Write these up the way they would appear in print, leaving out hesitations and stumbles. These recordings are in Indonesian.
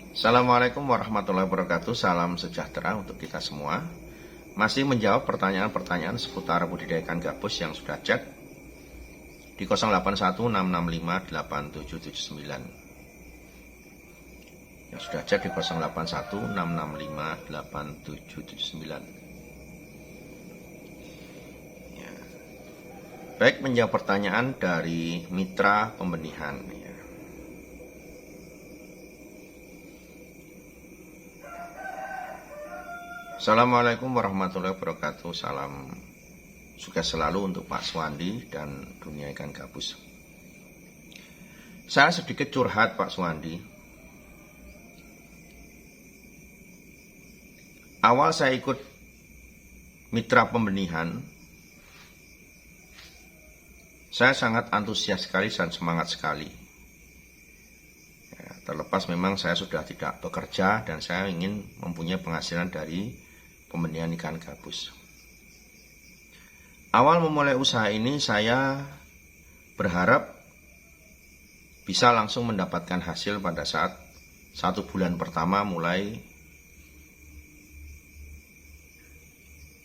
Assalamualaikum warahmatullahi wabarakatuh. Salam sejahtera untuk kita semua. Masih menjawab pertanyaan-pertanyaan seputar budidaya ikan gabus yang sudah chat di 0816658779. Yang sudah chat di 0816658779. Ya. Baik, menjawab pertanyaan dari mitra pembenihan. Assalamualaikum warahmatullahi wabarakatuh. Salam sukses selalu untuk Pak Suwandi dan dunia ikan gabus. Saya sedikit curhat, Pak Suwandi. Awal saya ikut mitra pembenihan, saya sangat antusias sekali dan semangat sekali. Terlepas memang saya sudah tidak bekerja dan saya ingin mempunyai penghasilan dari pembenihan ikan gabus. Awal memulai usaha ini saya berharap bisa langsung mendapatkan hasil pada saat 1 bulan pertama mulai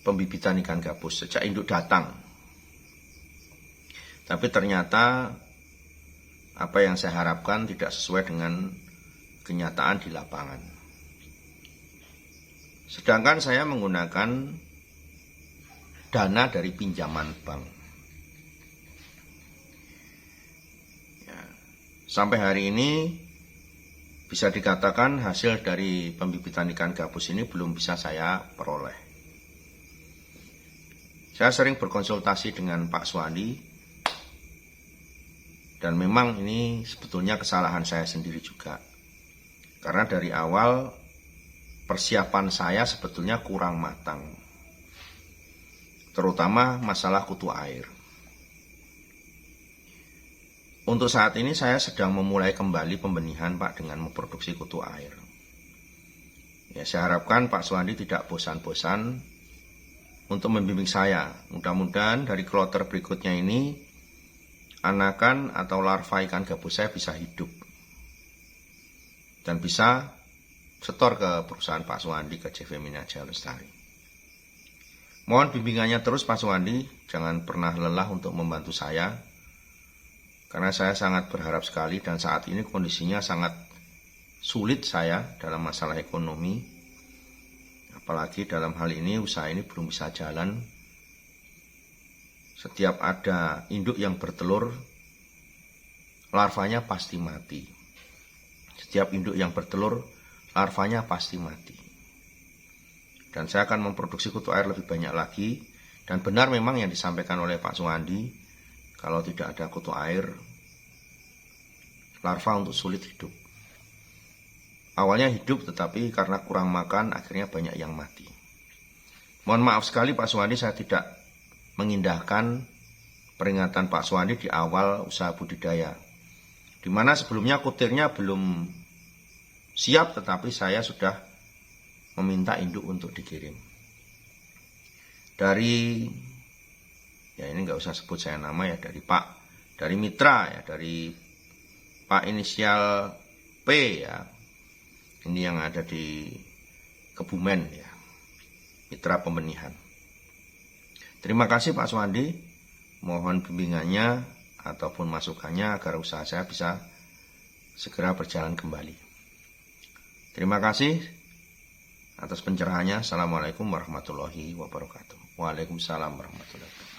pembibitan ikan gabus sejak induk datang. Tapi ternyata apa yang saya harapkan tidak sesuai dengan kenyataan di lapangan. Sedangkan saya menggunakan dana dari pinjaman bank. Ya, sampai hari ini bisa dikatakan hasil dari pembibitan ikan gabus ini belum bisa saya peroleh. Saya sering berkonsultasi dengan Pak Suwandi, dan memang ini sebetulnya kesalahan saya sendiri juga. Karena dari awal persiapan saya sebetulnya kurang matang, terutama masalah kutu air. Untuk saat ini saya sedang memulai kembali pembenihan, Pak, dengan memproduksi kutu air. Ya, saya harapkan Pak Suwandi tidak bosan-bosan untuk membimbing saya. Mudah-mudahan dari kloter berikutnya ini anakan atau larva ikan gabus saya bisa hidup dan bisa setor ke perusahaan Pak Suwandi, ke CV Mina Jaya Lestari. Mohon bimbingannya terus Pak Suwandi, jangan pernah lelah untuk membantu saya, karena saya sangat berharap sekali dan saat ini kondisinya sangat sulit saya dalam masalah ekonomi. Apalagi dalam hal ini usaha ini belum bisa jalan. Setiap ada induk yang bertelur, larvanya pasti mati. Setiap induk yang bertelur, larvanya pasti mati. Dan saya akan memproduksi kutu air lebih banyak lagi. Dan benar memang yang disampaikan oleh Pak Suwandi, kalau tidak ada kutu air, larva untuk sulit hidup. Awalnya hidup, tetapi karena kurang makan akhirnya banyak yang mati. Mohon maaf sekali Pak Suwandi, saya tidak mengindahkan peringatan Pak Suwandi di awal usaha budidaya, di mana sebelumnya kutirnya belum siap, tetapi saya sudah meminta induk untuk dikirim. Dari, ya ini nggak usah sebut saya nama ya, dari mitra ya, dari Pak inisial P ya, ini yang ada di Kebumen ya, mitra pembenihan. Terima kasih Pak Suwandi, mohon bimbingannya ataupun masukannya agar usaha saya bisa segera berjalan kembali. Terima kasih atas pencerahannya. Assalamualaikum warahmatullahi wabarakatuh. Waalaikumsalam warahmatullahi wabarakatuh.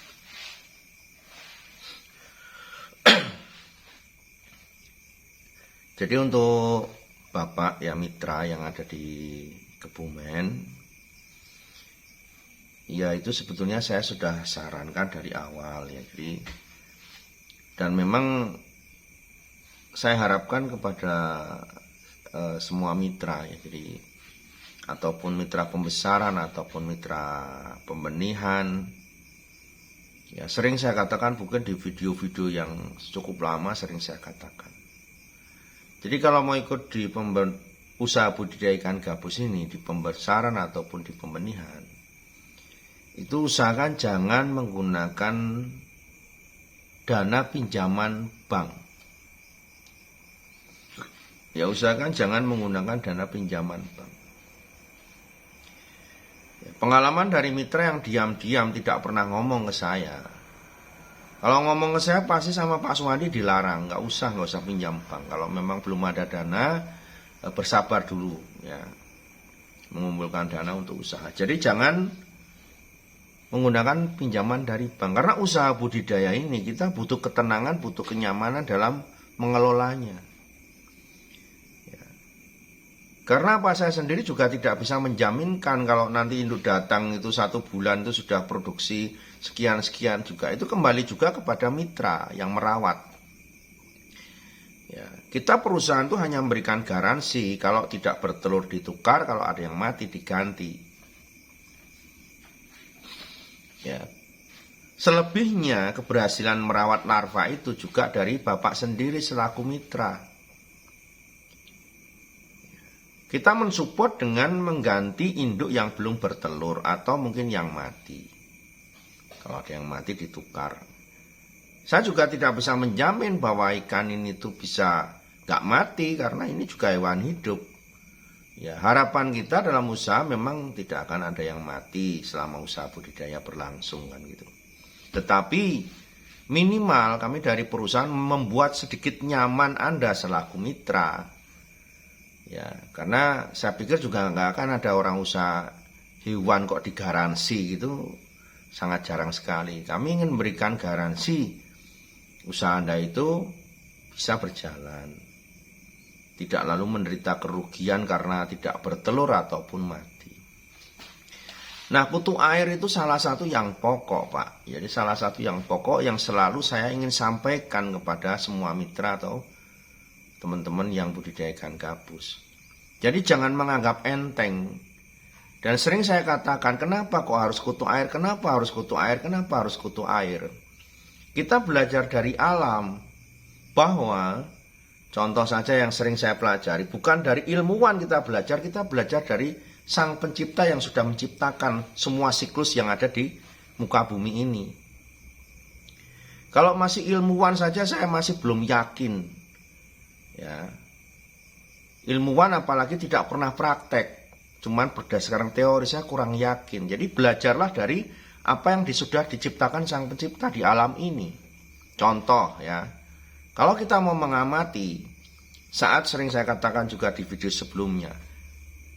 Jadi untuk Bapak ya mitra yang ada di Kebumen, ya itu sebetulnya saya sudah sarankan dari awal ya. Jadi, dan memang saya harapkan kepada semua mitra ya, jadi ataupun mitra pembesaran ataupun mitra pembenihan, ya sering saya katakan, bukan di video-video yang cukup lama sering saya katakan. Jadi kalau mau ikut di usaha budidaya ikan gabus ini, di pembesaran ataupun di pembenihan, itu usahakan jangan menggunakan dana pinjaman bank. ya usahakan jangan menggunakan dana pinjaman bank. Pengalaman dari mitra yang diam-diam tidak pernah ngomong ke saya. Kalau ngomong ke saya pasti sama Pak Suwandi dilarang, nggak usah pinjam bank. Kalau memang belum ada dana, bersabar dulu ya, mengumpulkan dana untuk usaha. Jadi jangan menggunakan pinjaman dari bank, karena usaha budidaya ini kita butuh ketenangan, butuh kenyamanan dalam mengelolanya. Ya. Karena apa, saya sendiri juga tidak bisa menjaminkan kalau nanti induk datang itu 1 bulan itu sudah produksi sekian-sekian juga. Itu kembali juga kepada mitra yang merawat. Ya, kita perusahaan itu hanya memberikan garansi, kalau tidak bertelur ditukar, kalau ada yang mati diganti. Ya. Selebihnya keberhasilan merawat larva itu juga dari Bapak sendiri selaku mitra. Kita mensupport dengan mengganti induk yang belum bertelur atau mungkin yang mati. Kalau ada yang mati ditukar. Saya juga tidak bisa menjamin bahwa ikan ini tuh bisa nggak mati, karena ini juga hewan hidup. Ya, harapan kita dalam usaha memang tidak akan ada yang mati selama usaha budidaya berlangsung kan gitu. Tetapi minimal kami dari perusahaan membuat sedikit nyaman Anda selaku mitra. Ya, karena saya pikir juga nggak akan ada orang usaha hewan kok digaransi gitu, sangat jarang sekali. Kami ingin memberikan garansi usaha Anda itu bisa berjalan, tidak lalu menderita kerugian karena tidak bertelur ataupun mati. Nah, kutu air itu salah satu yang pokok, Pak. Jadi salah satu yang pokok yang selalu saya ingin sampaikan kepada semua mitra atau teman-teman yang budidaya ikan gabus. Jadi jangan menganggap enteng. Dan sering saya katakan, kenapa kok harus kutu air? Kenapa harus kutu air? Kenapa harus kutu air? Kita belajar dari alam bahwa, contoh saja yang sering saya pelajari, bukan dari ilmuwan kita belajar dari Sang Pencipta yang sudah menciptakan semua siklus yang ada di muka bumi ini. Kalau masih ilmuwan saja saya masih belum yakin. Ya. Ilmuwan apalagi tidak pernah praktek, cuman berdasarkan teori, saya kurang yakin. Jadi belajarlah dari apa yang sudah diciptakan Sang Pencipta di alam ini. Contoh ya, kalau kita mau mengamati, saat sering saya katakan juga di video sebelumnya,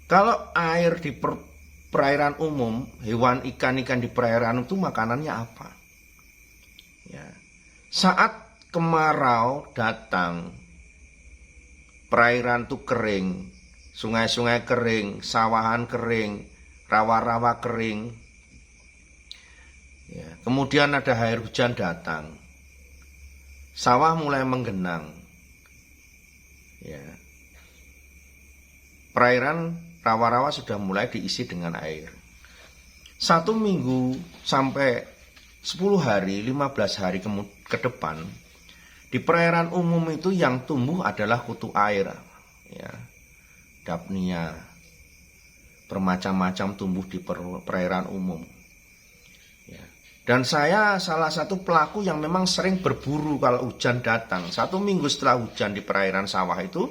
kalau air di perairan umum, hewan ikan-ikan di perairan itu makanannya apa? Ya. Saat kemarau datang, perairan itu kering, sungai-sungai kering, sawahan kering, rawa-rawa kering. Ya, kemudian ada air hujan datang, sawah mulai menggenang. Ya. Perairan rawa-rawa sudah mulai diisi dengan air. 1 minggu sampai 10 hari, 15 hari ke depan, di perairan umum itu yang tumbuh adalah kutu air. Ya. Dapnia, bermacam-macam tumbuh di perairan umum. Ya. Dan saya salah satu pelaku yang memang sering berburu kalau hujan datang. 1 minggu setelah hujan di perairan sawah itu,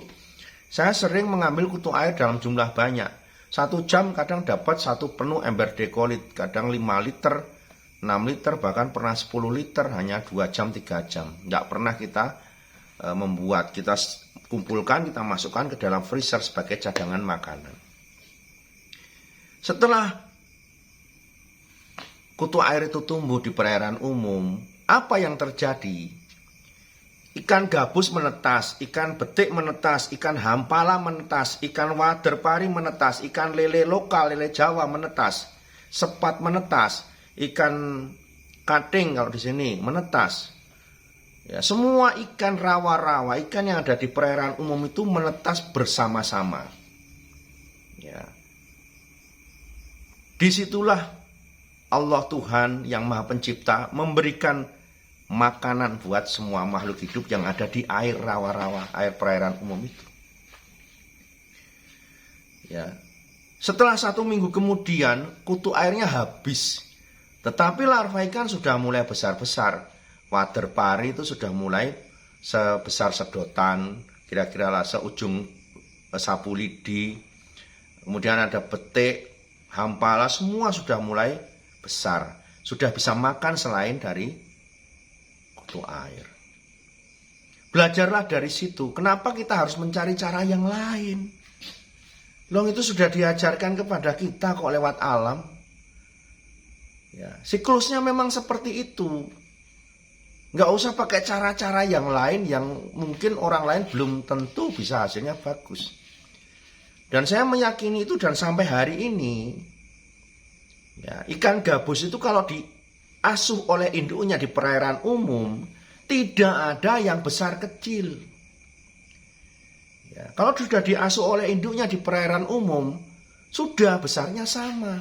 saya sering mengambil kutu air dalam jumlah banyak. 1 jam kadang dapat 1 penuh ember dekolit, kadang 5 liter, 6 liter, bahkan pernah 10 liter, hanya 2 jam, 3 jam. Nggak pernah kita membuat, kita kumpulkan, kita masukkan ke dalam freezer sebagai cadangan makanan. Setelah kutu air itu tumbuh di perairan umum, apa yang terjadi? Ikan gabus menetas, ikan betik menetas, ikan hampala menetas, ikan wader pari menetas, ikan lele lokal, lele Jawa menetas, sepat menetas, ikan kating kalau di sini menetas. Ya, semua ikan rawa-rawa, ikan yang ada di perairan umum itu menetas bersama-sama. Ya. Disitulah Allah Tuhan yang Maha Pencipta memberikan makanan buat semua makhluk hidup yang ada di air rawa-rawa, air perairan umum itu. Ya. Setelah 1 minggu kemudian, kutu airnya habis. Tetapi larva ikan sudah mulai besar-besar. Wader pari itu sudah mulai sebesar sedotan. kira-kira lah seujung sapu lidi. Kemudian ada betik, hampala, semua sudah mulai besar. Sudah bisa makan selain dari kutu air. Belajarlah dari situ. Kenapa kita harus mencari cara yang lain? Loh, itu sudah diajarkan kepada kita kok lewat alam. Ya, siklusnya memang seperti itu. Nggak usah pakai cara-cara yang lain yang mungkin orang lain belum tentu bisa hasilnya bagus. Dan saya meyakini itu, dan sampai hari ini ya, ikan gabus itu kalau diasuh oleh induknya di perairan umum tidak ada yang besar kecil. Ya, kalau sudah diasuh oleh induknya di perairan umum sudah besarnya sama.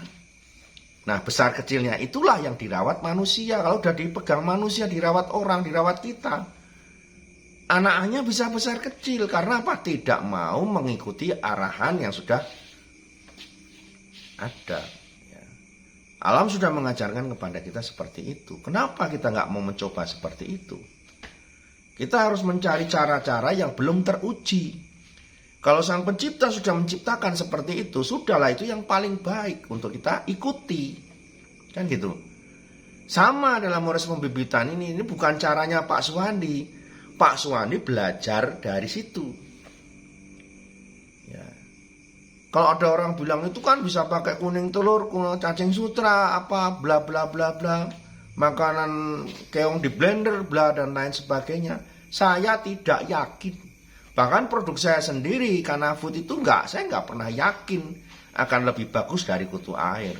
Nah, besar kecilnya itulah yang dirawat manusia. Kalau sudah dipegang manusia, dirawat orang, dirawat kita, anak-anaknya bisa besar kecil. Karena apa? Tidak mau mengikuti arahan yang sudah ada. Ya. Alam sudah mengajarkan kepada kita seperti itu. Kenapa kita nggak mau mencoba seperti itu? Kita harus mencari cara-cara yang belum teruji. Kalau Sang Pencipta sudah menciptakan seperti itu, sudahlah, itu yang paling baik untuk kita ikuti. Kan gitu. Sama dalam proses pembibitan ini bukan caranya Pak Suwandi. Pak Suwandi belajar dari situ. Ya. Kalau ada orang bilang itu kan bisa pakai kuning telur, kuning cacing sutra, apa bla bla bla bla, makanan keong di blender, bla dan lain sebagainya. Saya tidak yakin. Bahkan produk saya sendiri, Kanafood itu saya nggak pernah yakin akan lebih bagus dari kutu air.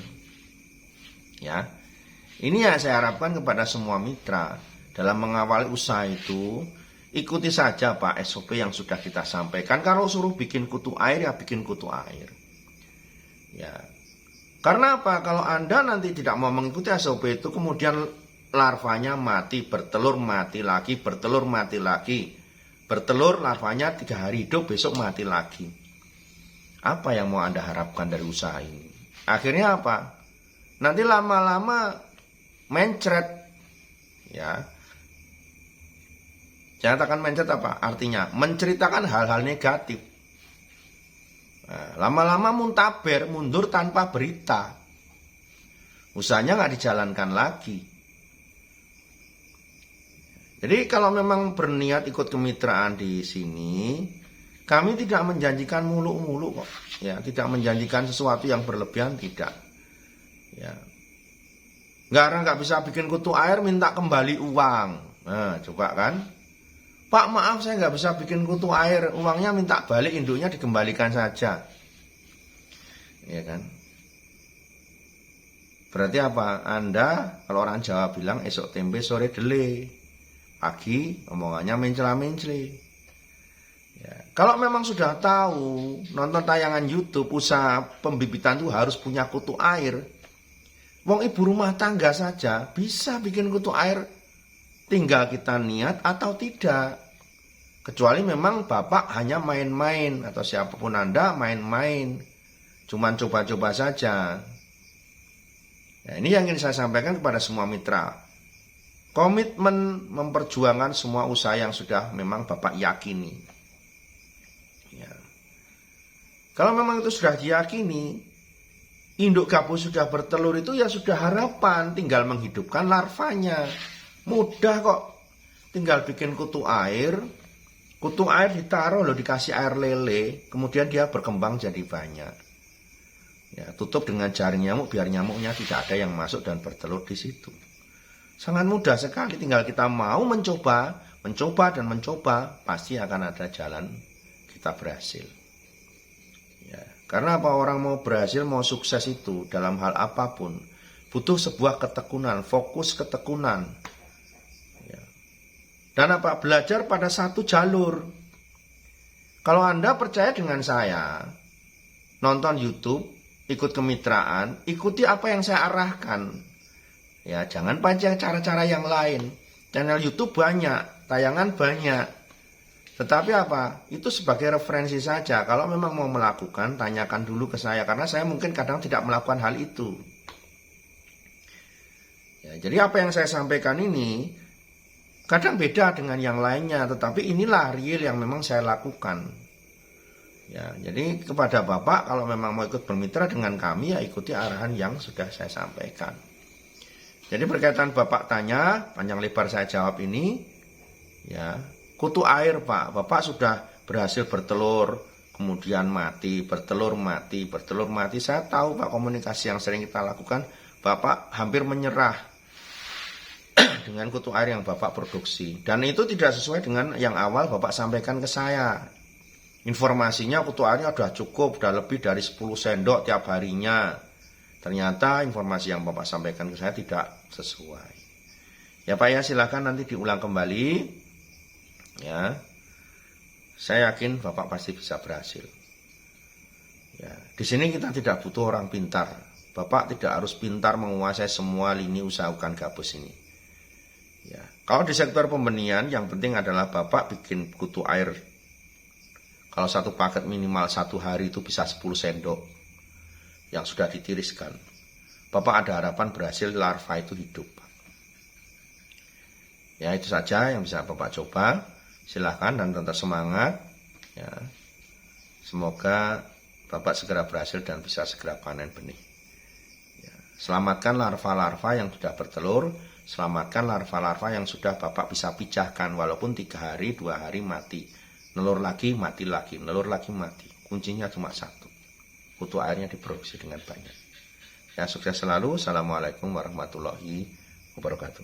Ya, ini yang saya harapkan kepada semua mitra dalam mengawali usaha itu. Ikuti saja Pak SOP yang sudah kita sampaikan. Kalau suruh bikin kutu air, ya bikin kutu air. Ya, karena apa? Kalau Anda nanti tidak mau mengikuti SOP itu, kemudian larvanya mati, bertelur mati lagi, bertelur mati lagi. Bertelur, larvanya 3 hari hidup, besok mati lagi. Apa yang mau Anda harapkan dari usaha ini? Akhirnya apa? Nanti lama-lama mencret. Ya. Saya katakan mencret apa? Artinya menceritakan hal-hal negatif. Nah, lama-lama muntaber, mundur tanpa berita. Usahanya nggak dijalankan lagi. Jadi kalau memang berniat ikut kemitraan di sini, kami tidak menjanjikan muluk-muluk kok. Ya, tidak menjanjikan sesuatu yang berlebihan, tidak. Ya. Nggak bisa bikin kutu air minta kembali uang. Nah, coba kan. Pak, maaf saya nggak bisa bikin kutu air, uangnya minta balik, induknya dikembalikan saja. Ya kan. Berarti apa? Anda, kalau orang Jawa bilang esok tempe sore dele. Pagi omongannya mencela-mencela. Ya, kalau memang sudah tahu nonton tayangan YouTube usaha pembibitan itu harus punya kutu air, wong ibu rumah tangga saja bisa bikin kutu air, tinggal kita niat atau tidak. Kecuali memang Bapak hanya main-main, atau siapapun Anda main-main, cuman coba-coba saja. Nah, ini yang ingin saya sampaikan kepada semua mitra. Komitmen memperjuangkan semua usaha yang sudah memang Bapak yakini. Ya. Kalau memang itu sudah diyakini, induk gabus sudah bertelur itu ya sudah harapan, tinggal menghidupkan larvanya. Mudah kok, tinggal bikin kutu air ditaruh loh, dikasih air lele, kemudian dia berkembang jadi banyak. Ya, tutup dengan jaring nyamuk biar nyamuknya tidak ada yang masuk dan bertelur di situ. Sangat mudah sekali, tinggal kita mau mencoba dan mencoba, pasti akan ada jalan kita berhasil. Ya, karena apa? Orang mau berhasil, mau sukses itu dalam hal apapun butuh sebuah ketekunan, fokus ketekunan. Ya. Dan apa? Belajar pada satu jalur. Kalau Anda percaya dengan saya, nonton YouTube, ikut kemitraan, ikuti apa yang saya arahkan. Ya, jangan pancing cara-cara yang lain. Channel YouTube banyak, tayangan banyak. Tetapi apa? Itu sebagai referensi saja. Kalau memang mau melakukan, tanyakan dulu ke saya. Karena saya mungkin kadang tidak melakukan hal itu. Ya, jadi apa yang saya sampaikan ini, Kadang beda dengan yang lainnya, tetapi inilah real yang memang saya lakukan. Ya, jadi kepada Bapak kalau memang mau ikut bermitra dengan kami ya ikuti arahan yang sudah saya sampaikan. Jadi berkaitan Bapak tanya, panjang lebar saya jawab ini, ya, kutu air Pak, Bapak sudah berhasil bertelur, kemudian mati, bertelur mati, bertelur mati. Saya tahu Pak, komunikasi yang sering kita lakukan, Bapak hampir menyerah dengan kutu air yang Bapak produksi. Dan itu tidak sesuai dengan yang awal Bapak sampaikan ke saya. Informasinya kutu airnya sudah cukup, sudah lebih dari 10 sendok tiap harinya. Ternyata informasi yang Bapak sampaikan ke saya tidak sesuai. Ya Pak ya, silakan nanti diulang kembali. Ya, saya yakin Bapak pasti bisa berhasil. Ya, di sini kita tidak butuh orang pintar. Bapak tidak harus pintar menguasai semua lini usaha ikan gabus ini. Ya, kalau di sektor pembenihan yang penting adalah Bapak bikin kutu air. Kalau satu paket minimal 1 hari itu bisa 10 sendok yang sudah ditiriskan. Bapak ada harapan berhasil larva itu hidup. Ya, itu saja yang bisa Bapak coba. Silahkan dan tetap semangat. Ya, semoga Bapak segera berhasil dan bisa segera panen benih. Ya, selamatkan larva-larva yang sudah bertelur. Selamatkan larva-larva yang sudah Bapak bisa pijahkan. Walaupun 3 hari, 2 hari mati. Nelur lagi, mati lagi. Nelur lagi, mati. Kuncinya cuma satu. Kutu airnya diproduksi dengan banyak. Ya, sukses selalu. Assalamualaikum warahmatullahi wabarakatuh.